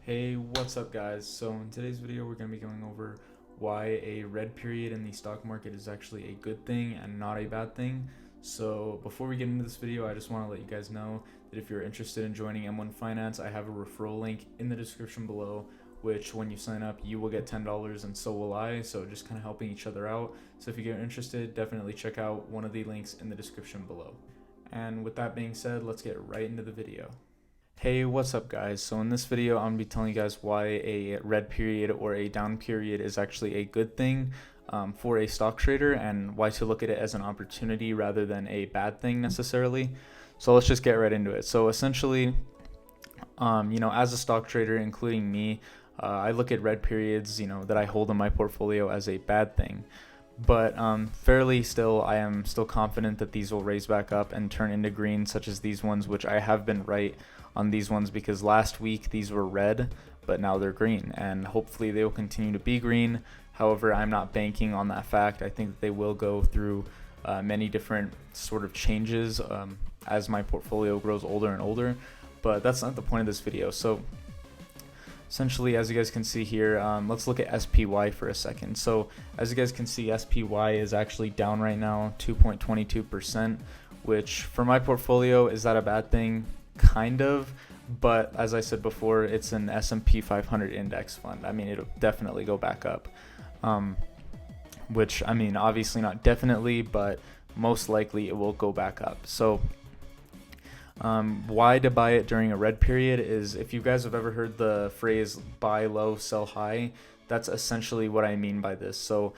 Hey, what's up guys? So in today's video we're going to be going over why a red period in the stock market is actually a good thing and not a bad thing. So before we get into this video, I just want to let you guys know that if you're interested in joining M1 Finance, I have a referral link in the description below, which when you sign up you will get $10 and so will I, so just kind of helping each other out. So if you get interested, definitely check out one of the links in the description below. And with that being said, let's get right into the video. Hey, what's up guys? So in this video I'm going to be telling you guys why a red period or a down period is actually a good thing for a stock trader, and why to look at it as an opportunity rather than a bad thing necessarily. So let's just get right into it. So essentially, as a stock trader, including me, I look at red periods, that I hold in my portfolio as a bad thing. But I am still confident that these will raise back up and turn into green, such as these ones, which I have been right on these ones because last week these were red, but now they're green, and hopefully they will continue to be green. However, I'm not banking on that fact. I think that they will go through many different sort of changes as my portfolio grows older and older, but that's not the point of this video. So essentially, as you guys can see here, let's look at SPY for a second. So as you guys can see, SPY is actually down right now, 2.22%, which for my portfolio, is that a bad thing? Kind of, but as I said before, it's an S&P 500 index fund. I mean, it'll definitely go back up, which, I mean, obviously not definitely, but most likely it will go back up. So why to buy it during a red period is, if you guys have ever heard the phrase buy low, sell high, that's essentially what I mean by this. So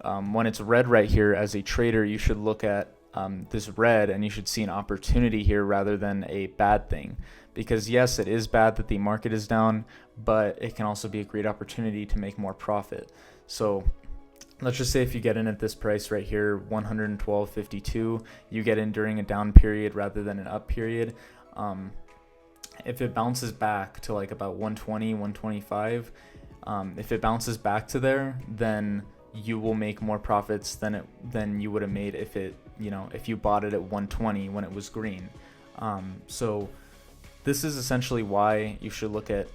when it's red right here, as a trader, you should look at this red and you should see an opportunity here rather than a bad thing, because yes, it is bad that the market is down, but it can also be a great opportunity to make more profit. So let's just say if you get in at this price right here, 112.52, you get in during a down period rather than an up period. If it bounces back to like about 120, 125, if it bounces back to there, then you will make more profits than you would have made if you bought it at 120 when it was green. So this is essentially why you should look at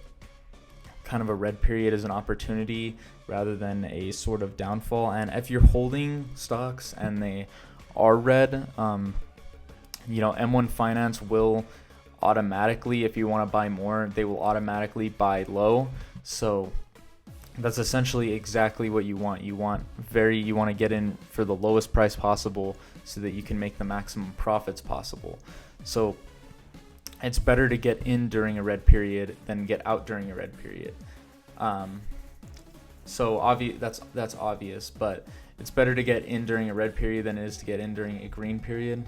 kind of a red period as an opportunity rather than a sort of downfall. And if you're holding stocks and they are red, M1 Finance will automatically, if you want to buy more, they will automatically buy low. So that's essentially exactly what you want. You want to get in for the lowest price possible so that you can make the maximum profits possible. So it's better to get in during a red period than get out during a red period. That's obvious, but it's better to get in during a red period than it is to get in during a green period,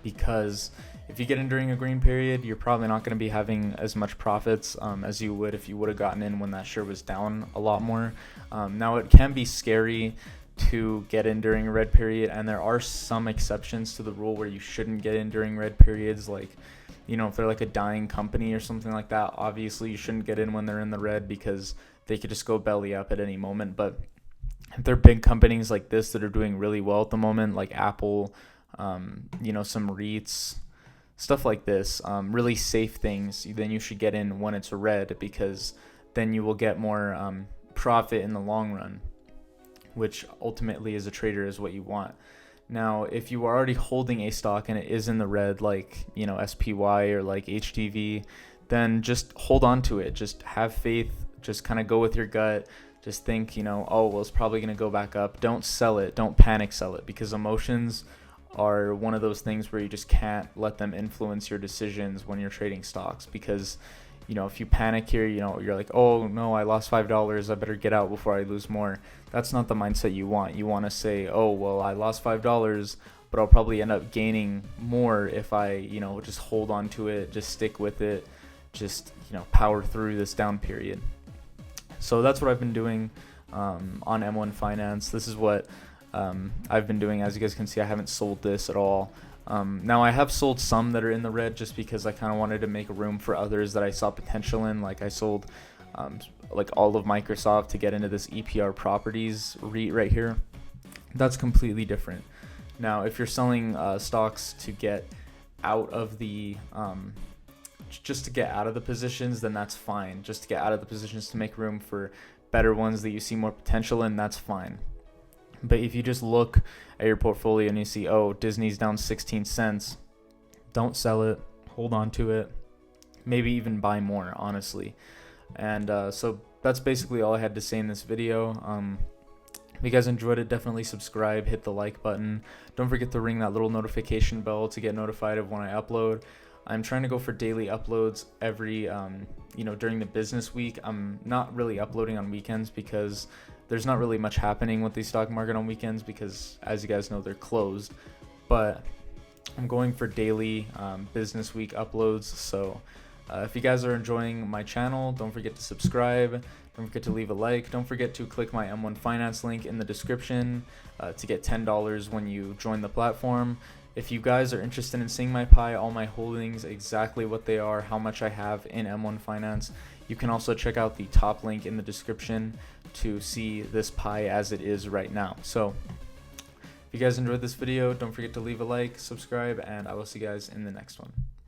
because if you get in during a green period, you're probably not going to be having as much profits as you would if you would have gotten in when that share was down a lot more. Now, it can be scary to get in during a red period, and there are some exceptions to the rule where you shouldn't get in during red periods. Like, if they're like a dying company or something like that, obviously you shouldn't get in when they're in the red because they could just go belly up at any moment. But if they're big companies like this that are doing really well at the moment, like Apple, some REITs, stuff like this, really safe things, then you should get in when it's red, because then you will get more profit in the long run, which ultimately as a trader is what you want. Now, if you are already holding a stock and it is in the red, like SPY or like HTV, then just hold on to it. Just have faith. Just kind of go with your gut. Just think, oh, well, it's probably going to go back up. Don't sell it. Don't panic sell it, because emotions are one of those things where you just can't let them influence your decisions when you're trading stocks. Because if you panic here, you're like, oh no, I lost $5, I better get out before I lose more. That's not the mindset you want. You want to say, oh well, I lost $5, but I'll probably end up gaining more if I just hold on to it, just stick with it, just power through this down period. So that's what I've been doing on M1 Finance. This is what I've been doing. As you guys can see, I haven't sold this at all. Now, I have sold some that are in the red just because I kind of wanted to make room for others that I saw potential in. Like I sold like all of Microsoft to get into this EPR Properties REIT right here. That's completely different. Now, if you're selling stocks to get out of the just to get out of the positions, then that's fine. Just to get out of the positions to make room for better ones that you see more potential in, that's fine. But if you just look at your portfolio and you see, oh, Disney's down 16 cents, don't sell it, hold on to it, maybe even buy more, honestly. And so that's basically all I had to say in this video. If you guys enjoyed it, definitely subscribe, hit the like button. Don't forget to ring that little notification bell to get notified of when I upload. I'm trying to go for daily uploads every, during the business week. I'm not really uploading on weekends because there's not really much happening with the stock market on weekends because, as you guys know, they're closed. But I'm going for daily business week uploads. So if you guys are enjoying my channel, don't forget to subscribe. Don't forget to leave a like. Don't forget to click my M1 Finance link in the description to get $10 when you join the platform. If you guys are interested in seeing my pie, all my holdings, exactly what they are, how much I have in M1 Finance, you can also check out the top link in the description to see this pie as it is right now. So if you guys enjoyed this video, don't forget to leave a like, subscribe, and I will see you guys in the next one.